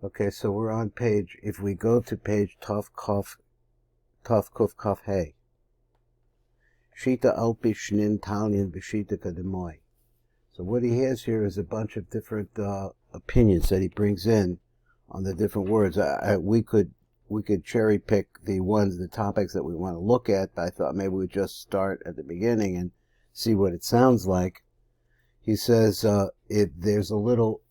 Okay, so we're on page, if we go to page Tov Kuf Hey. Shita Alpi Shnin Talian B'Shita Kademoy. So what he has here is a bunch of different opinions that he brings in on the different words. We could cherry pick the topics that we want to look at, but I thought maybe we'd just start at the beginning and see what it sounds like. He says there's a little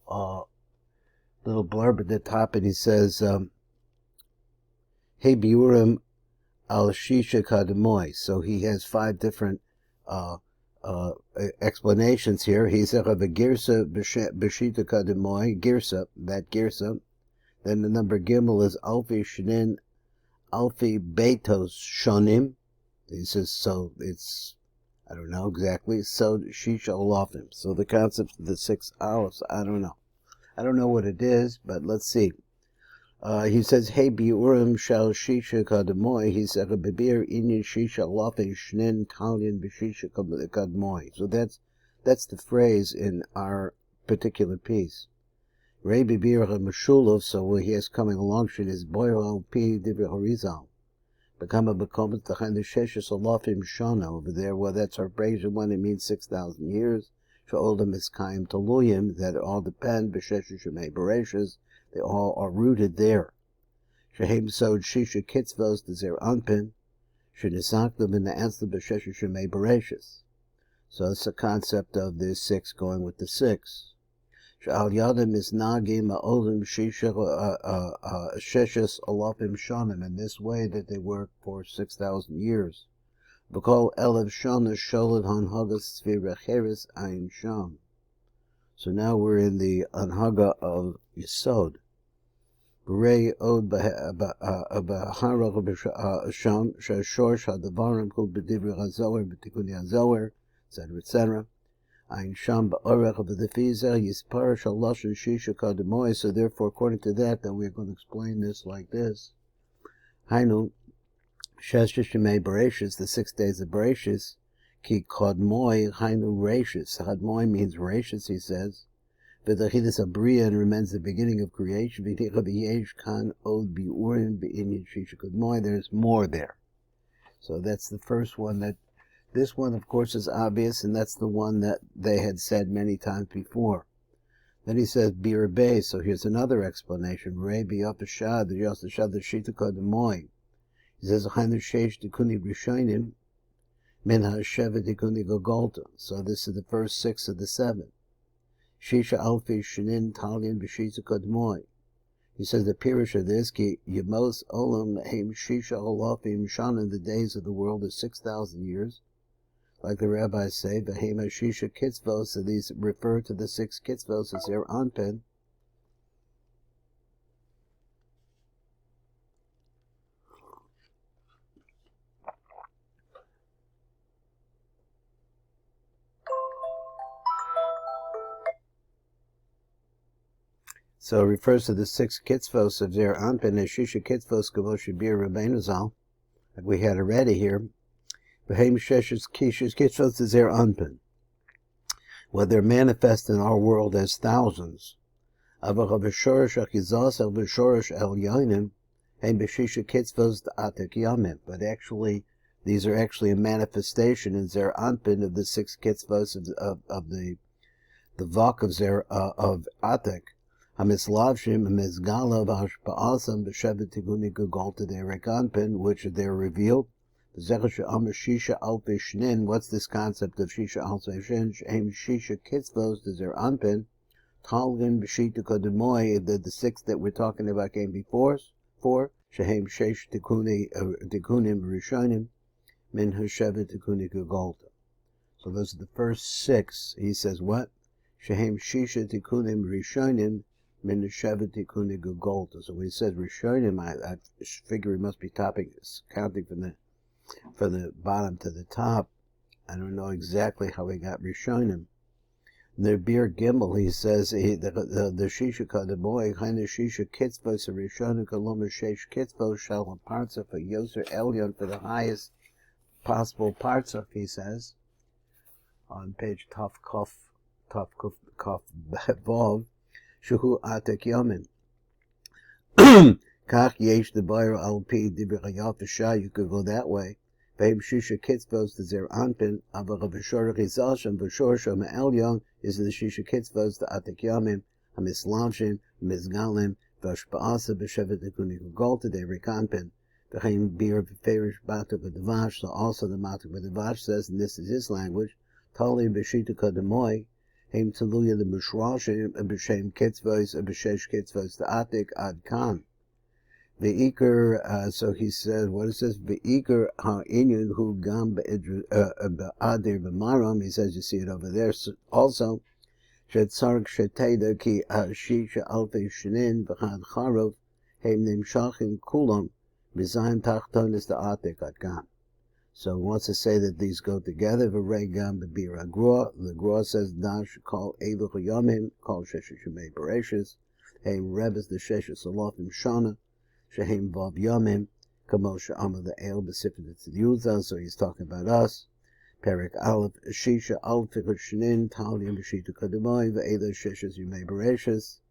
blurb at the top, and he says, Hey Biurim al Shisha Kademoy. So he has 5 different explanations here. He said of a Girsa B'Shita Kademoy, Girsa, that Girsa. Then the number Gimel is Alfi Shnin Alfi Beitos Shonim. He says, so it's, I don't know exactly, so Shisha Olafim. So the concept of the 6 olives, I don't know. I don't know what it is, but let's see. He says, Hey Biurim shal Shisha Kademoy. He said, Bebir Inyan Shisha Olafim Shnin Talian B'Shisha Kademoy. So that's the phrase in our particular piece. Rabbi Bir HaMeshulav, so he has coming along, should is Boyer al Pi Divri Horizal. Become a becomes the kind of Sheshes Olafim Shana over there. Well, that's our phrase when it means 6,000 years. Sha'olam is Kaim Taluyim, that all depend, B'Sheshes Shemei Bereshis, they all are rooted there. Shehem Sod Shisha Kitzvos, the Zer Anpin, Shenisaklim in the answer B'Sheshes Shemei Bereshis. So it's the concept of the 6 going with the 6. Sha'al Yadim is Nagim Ma'olim Shisha Sheshes Olafim Shonim, in this way that they work for 6,000 years. B'kol Elev Shana Sholad Hanhagas Sfira Cheres Ayin Sham. So now we're in the Anhaga of Yesod. B'rei Od B'harach Sham Shashor Shadavarim Kul B'divri Hazower B'tikuni Hazower, etc., etc. Ein Sham Ba'orech of the Fizer Yispar Shalosh and Shisha Kademoy. So therefore, according to that, then we're going to explain this like this. Hainu Sheshes Shemei Bereshis, the 6 days of Bereshis. Ki Kadmoy Hainu Reshis. Kadmoy means Reshis, he says. V'dachidus Abriya, and remains the beginning of creation. V'ticha b'yesh kan od bi'urim b'inyan Shisha Kademoy. There's more there. So that's the first one that. This one, of course, is obvious, and that's the one that they had said many times before. Then he says, Bir Bey, so here's another explanation. Rei B'yapashad, the Yosashad, the Shita Kademoy. He says, Hainu Sheish Dikuni Rishonim, Min HaSheva Dikuni Gogolta. So this is the first 6 of the 7. Shisha Alfi Shinin Talian B'Shita Kademoy. He says, the Pirish of this, Ki Yemos Olam Heim Shisha Olafim Shana, the days of the world is 6,000 years. Like the rabbis say, V'hema Shisha Kitzvos, so these refer to the 6 Kitzvos as their Anpin. So it refers to the 6 Kitzvos of their Anpin as Shisha Kitzvos Kavosh Bir Rabbeinu Zal, like we had already here. V'heim Sheshes Kishas Kitzvos is their Anpin. Well, they're manifest in our world as thousands. Avach V'shorish Achizos El V'shorish El Yonim Heim B'Shisha Kitzvos Atek Yamim. But actually, these are actually a manifestation in their Anpin of the 6 Kitzvos of the Vok of their of Atek. Hamislavshim Mizgala V'Hashpa'asam B'Shevet Tiguni Gogolta Derek Anpin, which they're revealed. What's this concept of Shisha Alpei Shin? Aim Shisha Kitzvos, is their Anpin. Talgin B'Shita Kademoy, the 6 that we're talking about came before. 4. Shehem Shesh Tikunim Rishonim, Min Hashevet Tikuni Gogolta. So those are the first 6. He says what? Shehem Shisha Tikunim Rishonim, Min Hashevet Tikuni Gogolta. So when he says Rishonim, I figure he must be counting from the bottom to the top. I don't know exactly how he got Rishonim. The Bir Gimel, he says, the Shisha Kademoy, Hainu Shisha Kitzvos, Rishonim Kaloma Shesh Kitzvos, Shalom Partzah for Yoser Elyon, for the highest possible Partzah, he says, on page Tov Kuf Vov, Shuhu Atek Yomin. Kach yesh the buyer al pi divrayat v'shah. You could go that way. Ve'im shisha kitzvos the zer anpin aber v'shor chizashim v'shor shom elyon is the shisha kitzvos the atik yamim hamislavshim mizgalim v'ashpaasa b'shevet ekunik golta de rekanpin v'chein bir v'ferish batuk v'devash. So also the matuk v'devash says, and this is his language, tali b'shita kademoy heim teluya the mushrashim b'shem kitzvos b'shesh kitzvos the atik ad kan. So he says, what it says, V'ikar ha'inyan hu gam ba'adir b'maram. He says, you see it over there. Also, shetzarek sheteda ki shisha alfei shinin v'chad charov heim nimshachim kulam b'zayim tachton is the atik atkan. So he wants to say that these go together. V'rei gam b'bira grua. The grua says, dash kol eluch yomim kol sheshes shemei bereshes heim rebes the sheshes alofim shana Shehem Vav Yomim, Kamo She'amar the El Sifra D'tzniuta. So he's talking about us. Perek Aleph Shisha Al Fichot Shnin Talim B'Shita Kademoy Ve'ela Sheshes Yumei Bereshes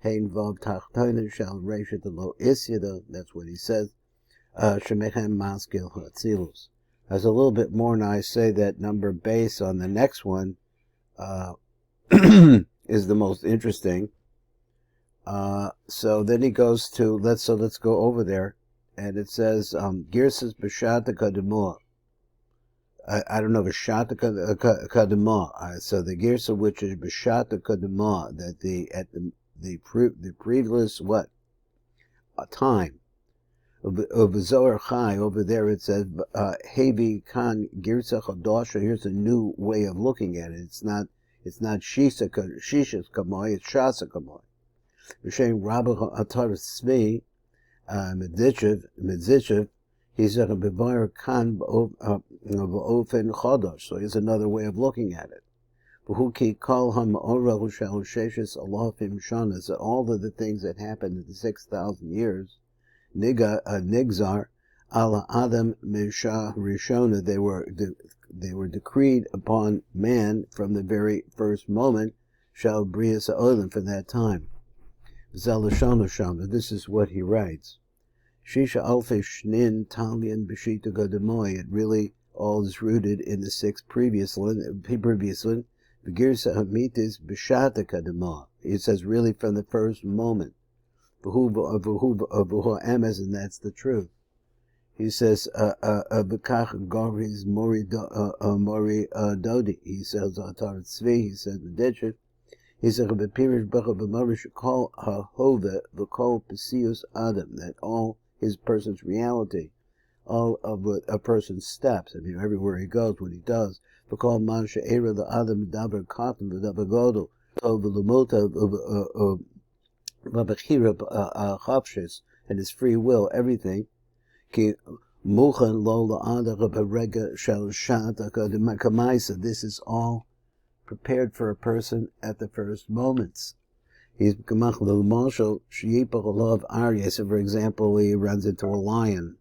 Hein Vav Tachtoinen Shal Reshet Lo Isyada. That's what he says. Shemechem Maskil Hatzilus. There's a little bit more, and I say that number base on the next one is the most interesting. So then he goes to, let's go over there, and it says, Girsas B'Shata Kademah. I don't know, B'Shata Kademah. So the Girsa, which is B'Shata Kademah, that the previous, time, of Zohar Chai, over there it says, Hevi Kan Girsa Chadosha. Here's a new way of looking at it. It's not Shisha's Kamoy, it's Shasa Kamoy. V'shem Rabbi Atar Tzvi Medzichev, he's a bevar kan b'ofen chodosh. So here's another way of looking at it. V'hu ki kol ha'ma'orah shel sheshes alofim shana. So all of the things that happened in the 6,000 years, nigzar ala adam misha rishona. They were decreed upon man from the very first moment. Shal brias ha'olam, from that time. This is what he writes. Shisha alfei shnin talyan b'shita gademoy. It really all is rooted in the previous one. V'girsa hamitis b'shata kademoy. It says really from the first moment. V'hu emes, and that's the truth. He says, B'kach goriz mori dodi. He says, Atar Tzvi, he says, Meditchev. He said, call Hahova v'kol Pesius Adam, that all his person's reality, all of a person's steps, everywhere he goes, what he does, v'kol man she'era the Adam davar katan v'davar godol, v'lumota v'bechira chafshis, and his free will, everything, ki muchan lo la'adar b'rega shel shata kamaisa. This is all prepared for a person at the first moments. He's Kamach Marshal Shiyipach of Arya. So for example, he runs into a lion.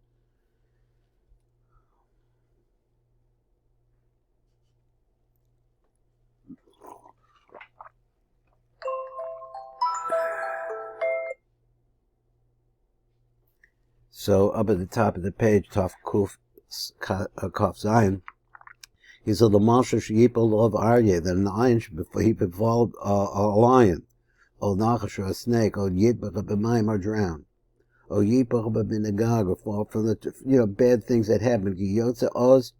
So up at the top of the page, Taf Kuf Zayin, he said the Marshal Shiyipach of Arya, that an lion he befall a lion. O Nachash, or a snake, or Yipach b'mayim, or drown. O Yipach b'minagag, or fall from the bad things that happen. Ki Yotze Oz,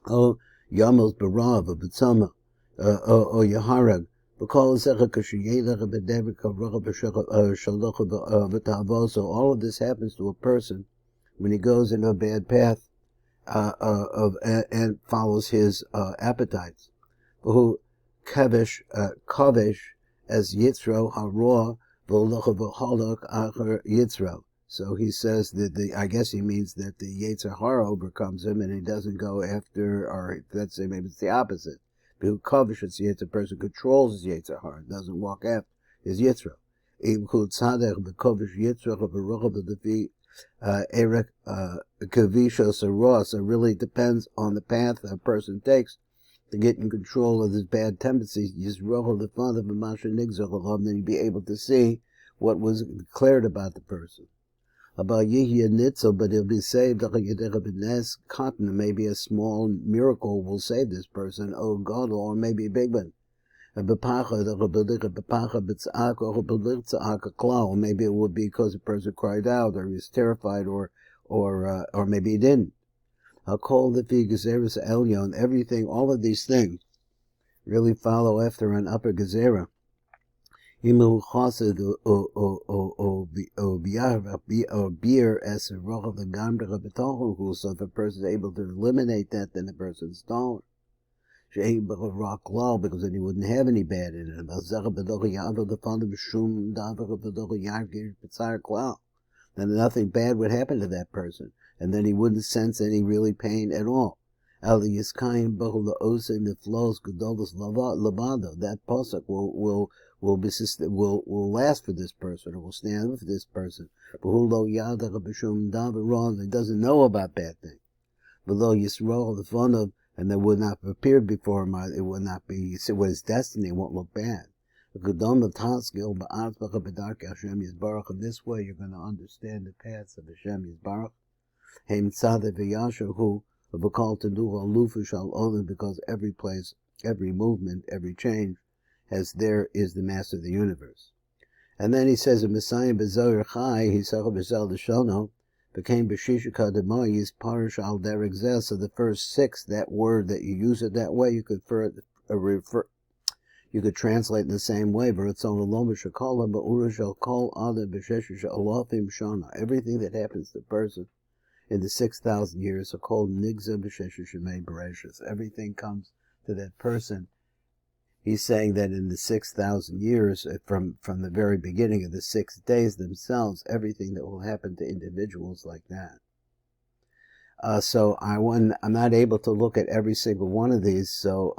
O Yamos b'rav, or B'tzoma, O Yaharag. V'kol Zecha k'shiyelech b'devik k'rocha b'shalocha v'tavo. So all of this happens to a person when he goes in a bad path and follows his appetites. Who kavish as Yitzro Haroah v'olocha v'holok acher Yitzro. So he says that I guess he means that the Yetzer Hara overcomes him and he doesn't go after, or let's say maybe it's the opposite. Who kavish as the person controls his Yetzer Hara, doesn't walk after his Yitzro. Im hu tzadech v'kavish Yitzro v'rocha v'defi erek kavishos haroah. So it really depends on the path a person takes to get in control of his bad tendencies. Just roll the father of Masha Nigzalov, then you'd be able to see what was declared about the person. About Yihya Nitzel, but he'll be saved. Cotton, maybe a small miracle will save this person. Oh God, or maybe a big one. Or maybe it would be because the person cried out, or he was terrified, or maybe he didn't. I'll call the Gezeras Elyon. Everything, all of these things, really follow after an upper Gezerah. So if a person is able to eliminate that, then the person's stolen. Because then he wouldn't have any bad in it. Then nothing bad would happen to that person, and then he wouldn't sense any really pain at all. That pasuk will last for this person, or will stand for this person. He doesn't know about bad things. And they would not be prepared before him. It would not be what his destiny won't look bad. And this way you're going to understand the paths of Hashem Yisbarach. Because every place, every movement, every change there is the master of the universe. And then he says in Messiah Bezoyer Chai, he said Shono, became B'Shishika Demoyis Parish al Derek Zeh. So the first 6, that word that you use it that way, you could translate in the same way. Everything that happens to the person in the 6,000 years are called Nigza B'Sheshu Shemei Bereshis. Everything comes to that person. He's saying that in the 6,000 years, from the very beginning of the 6 days themselves, everything that will happen to individuals like that. So I'm not able to look at every single one of these, so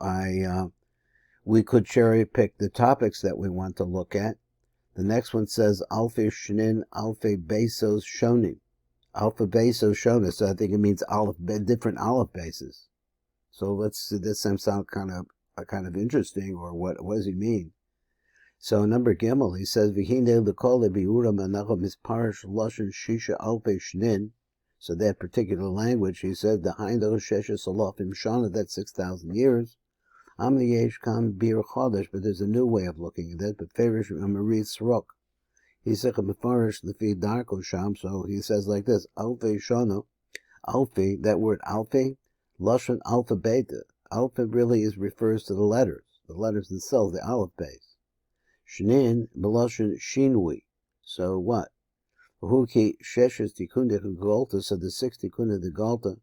we could cherry pick the topics that we want to look at. The next one says Alpha Shnin, Alpha Besos Shonim. Alpha Besos Shonim, so I think it means different aleph bases. So this sound kind of interesting, or what does he mean? So number Gimel, he says V'hine l'kol bi'ura manacham is parish lashon shisha alpei shnin. So that particular language, he said, the hindo shesha salafim shana, that's 6,000 years. Am yesh kam bir chodesh, but there's a new way of looking at that. But farish amarit srok. He said mefarish lefi darko sham. So he says like this: alpei shana, alfi. That word alfi, lashon alpha beta. Alpha really refers to the letters themselves, the aleph base. Shnin, Meloshin, Shinui. So what? Huki Sheshes Tikunde Galta, so the 6 Tikunde the Galta,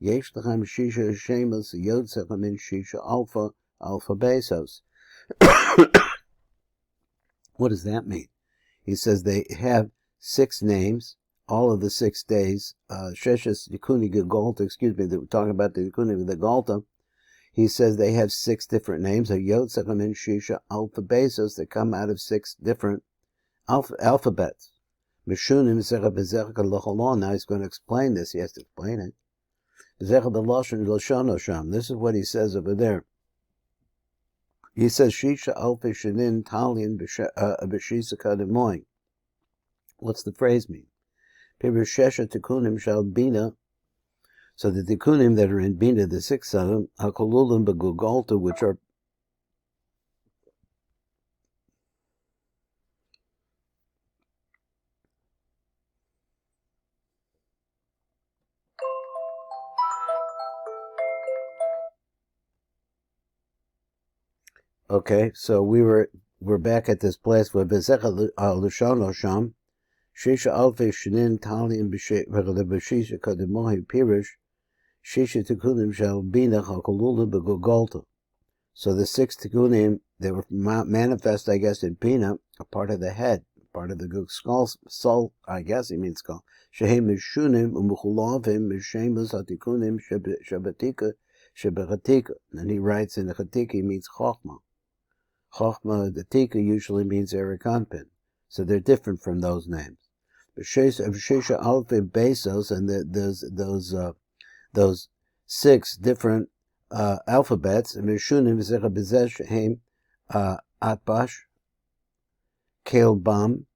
Yesh Lacham Shisha Shemas, Yod Sechamin Shisha Alpha, Alpha Besos. What does that mean? He says they have 6 names, all of the 6 days. Sheshes Tikunde Galta, they were talking about the Tikunde the Galta. He says they have 6 different names, a Yod Sechamin Shisha Alpha Besos, that come out of 6 different alphabets. Mishunim Zerah Bezerah L'Cholon. Now he's going to explain this. He has to explain it. Bezerah B'Lashon L'Shono Sham. This is what he says over there. He says Shisha Alpha Shenin Talian B'Shisa Kademoy. What's the phrase mean? Pirushesha Tikunim Shal Bina. So the Tikunim that are in Bina, the 6 of them, Hakolulim B'Gugolta, which are okay, so we're back at this place where Bezecha L'Shono Sham, Shisha Alfei Shinin Talian B'Shisha Kademohi Pirish, Shisha Tikunim Shal Bina Hakolulim B'Gugolta. So the 6 Tikunim, they were manifest, I guess, in Bina, a part of the head, part of the skull, I guess he means skull. Shehem Mishunim Umuchulavim Mishemus Hatikunim Shabatika Shabatika. And he writes in the Chatika, he means Chochmah. Chochmah, the Tika, usually means Erikanpin. So they're different from those names. B'Shisha Alpha Besos, and those 6 different alphabets, Mishunim Zecha Bezesh Shehem Atbash, Kelbam,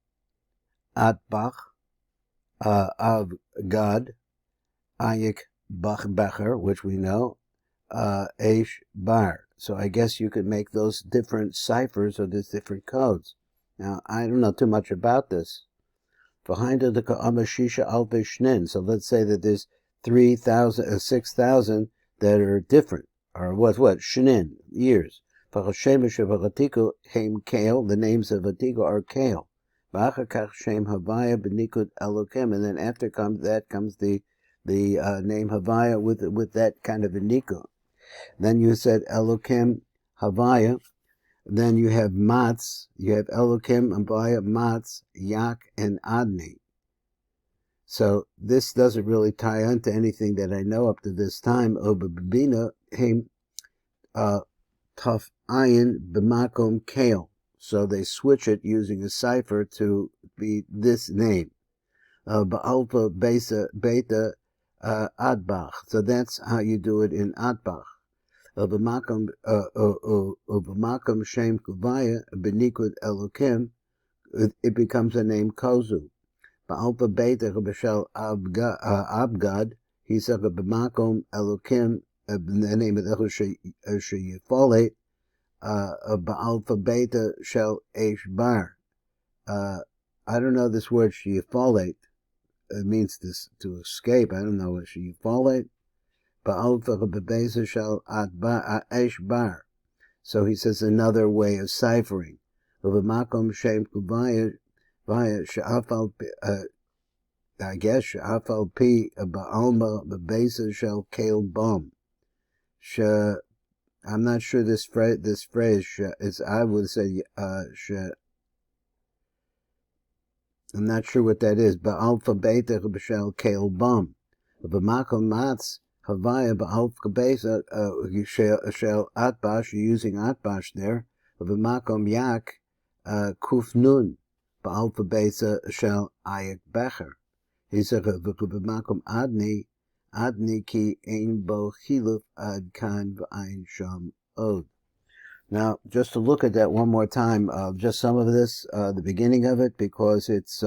Atbach, of God, Ayik Bach Becher, which we know, Eish Bar. So I guess you could make those different ciphers or these different codes. Now, I don't know too much about this. Behind the Amashisha Alpe Shnin. So let's say that there's 3,000, 6,000 that are different. Or what? Shnin, years. The names of Atiku are Kale. And then after that comes the name Havaya with that kind of a Niku. Then you said Elokim Havaya. Then you have Matz, you have Elokim, Havaya, Matz, Yak, and Adni. So this doesn't really tie into anything that I know up to this time. Obabina Him Tuf Ayin B'makom Kale. So they switch it using a cipher to be this name. Ba'alpha Beta Adbach. So that's how you do it in Adbach. B'makom Shem Kuvaya B'nikud Elokim. It becomes a name Kozu. Ba'alpha Beta B'shel Abgad. He said B'makom Elokim. The name of the Sheyifole. Ba'alpha Beta Shel Eish Bar. I don't know this word Sheyifole. It means to escape. I don't know what Sheyifole. Ba'alpha B'beza Shel Eish Bar. So he says another way of ciphering. B'makom Shem Kuvaya She'afal I guess She'afal Pi Ba'alma B'beza Shel Kale Bom. I'm not sure this phrase is. I would say I'm not sure what that is. Ba'alpha Beta B'shel Kale Bom. B'makom Matz Havaya Ba'alpha Beta Shel Atbash. You're using Atbash there. B'makom Yak Kuf Nun. Ba'alpha Beta Shel Ayek Becher. He said B'makom Adni ki ein bo chiluf ad kan v'ain sham od. Now, just to look at that one more time, just some of this, the beginning of it, because it's,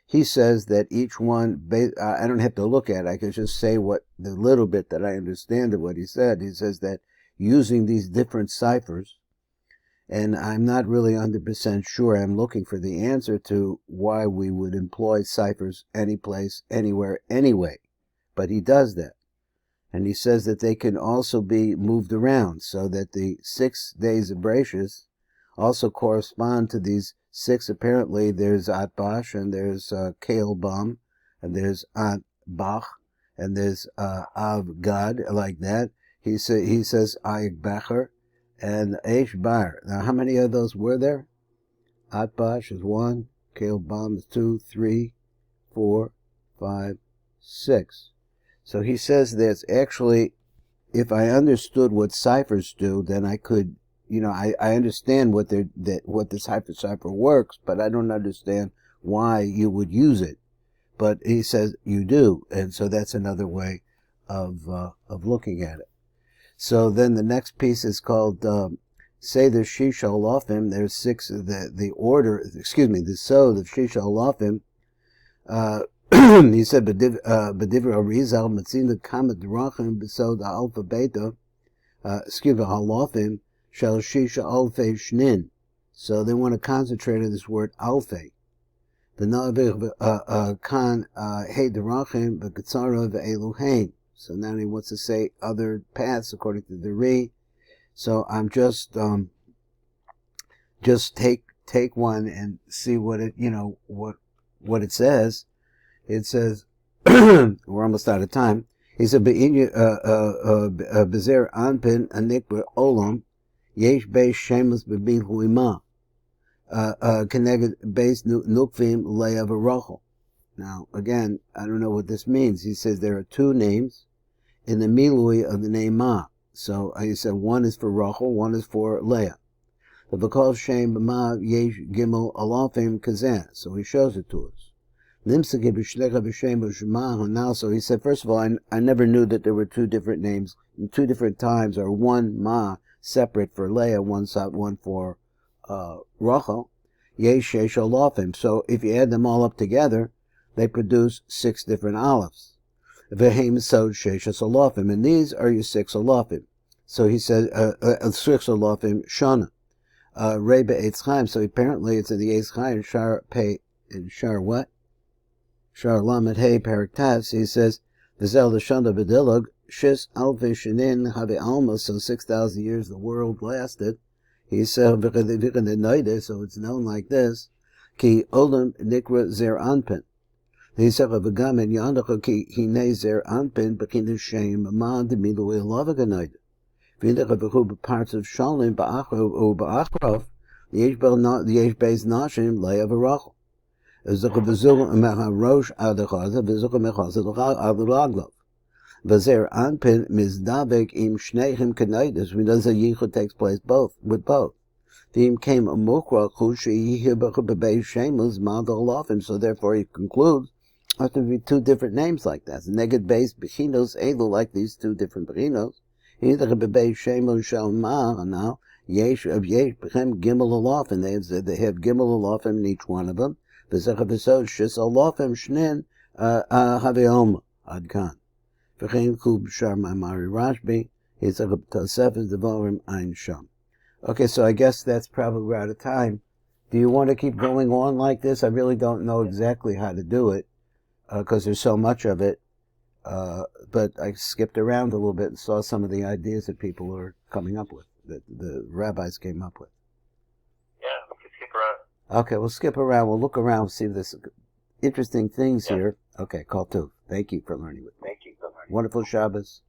he says that each one, I don't have to look at it, I can just say what, the little bit that I understand of what he said. He says that using these different ciphers, and I'm not really 100% sure, I'm looking for the answer to why we would employ ciphers any place, anywhere, anyway. But he does that. And he says that they can also be moved around so that the 6 days of Bereshis also correspond to these 6. Apparently there's Atbash and there's Kale Bam and there's Atbach and there's Av Gad, like that. He says Ayik Becher and Eish Bar. Now how many of those were there? Atbash is 1, Kale Bam is 2, 3, 4, 5, 6. So he says there's actually, if I understood what ciphers do, then I could, I understand what the cipher works, but I don't understand why you would use it. But he says you do, and so that's another way of looking at it. So then the next piece is called Seder Shisha Olofim. There's 6 the Sod of Shisha Olofim. He said, "B'divrei Arizal Matzina Kama Drachim B'Sod Alpha Beta, Halofim Shel Shisha Alfei Shnin." So they want to concentrate on this word Alfei. The Na'avich Kan Hey Drachim B'Katzara V'Eluhein. So now he wants to say other paths according to the Re. So I'm just take one and see what it what it says. It says, we're almost out of time. He said, Bezer Anpin Anikba Olam, Yesh Beis Shemus Bebil Huima, Connected Beis Nukvim Leia Varachel. Now, again, I don't know what this means. He says there are 2 names in the Milui of the name Ma. So he said one is for Rachel, one is for Leah. The V'kol Shem B'ma Yesh Gimel Alafim Kazeh. So he shows it to us. Now, so he said, first of all, I never knew that there were 2 different names, 2 different times, or one Ma separate for Leah, one for Rachel. yesh shesh olofim. So if you add them all up together, they produce 6 different olives. Vehem sod sheshes olofim, and these are your 6 olofim. So he said 6 olofim shana. Reba Eitz Chaim. So apparently it's in the Eitz Chaim Shar Pei in Shar what? Shar Lamed Hey Perak Tas. He says V'zel Shana B'dilog Shis Alve Shinin Have Alma. So 6,000 years the world lasted. He said V'chadevich, so it's known like this. Ki Olam Nikra Zer Anpin. He said V'gam in Yandacha Ki Hine Zer Anpin B'kin Shem Ma Demilu Elavaganoid. Parts of Shalim Ba'achrov, the Yesh Beis Nashim Leia V'rachel. V'zuch v'zuch mecharosh adechaza v'zuch mechazad adelaglav. V'zer anpin mizdavek im shneichem k'naydus. Because a yichud takes place with both. V'im came a mukra chushi yihibach b'beis shemus madalafim. So therefore he concludes there have to be 2 different names like that. Neged beis bechinos elu, like these 2 different bechinos. Either b'beis shemus shalma now yesh bechem gimel alafim. They have gimel alafim in each one of them. V'zech v'sod shis alafim shnin haveoma adkan. V'chein kub shar ma'amari Rashbi. Hizech tosefes devorim ein sham. Okay, so I guess that's probably we're out of time. Do you want to keep going on like this? I really don't know exactly how to do it because there's so much of it. But I skipped around a little bit and saw some of the ideas that people are coming up with, that the rabbis came up with. Yeah, we can skip around. Okay, we'll skip around. We'll look around, see if there's interesting things here. Okay, call 2. Thank you for learning with me. Thank you for learning. Wonderful Shabbos.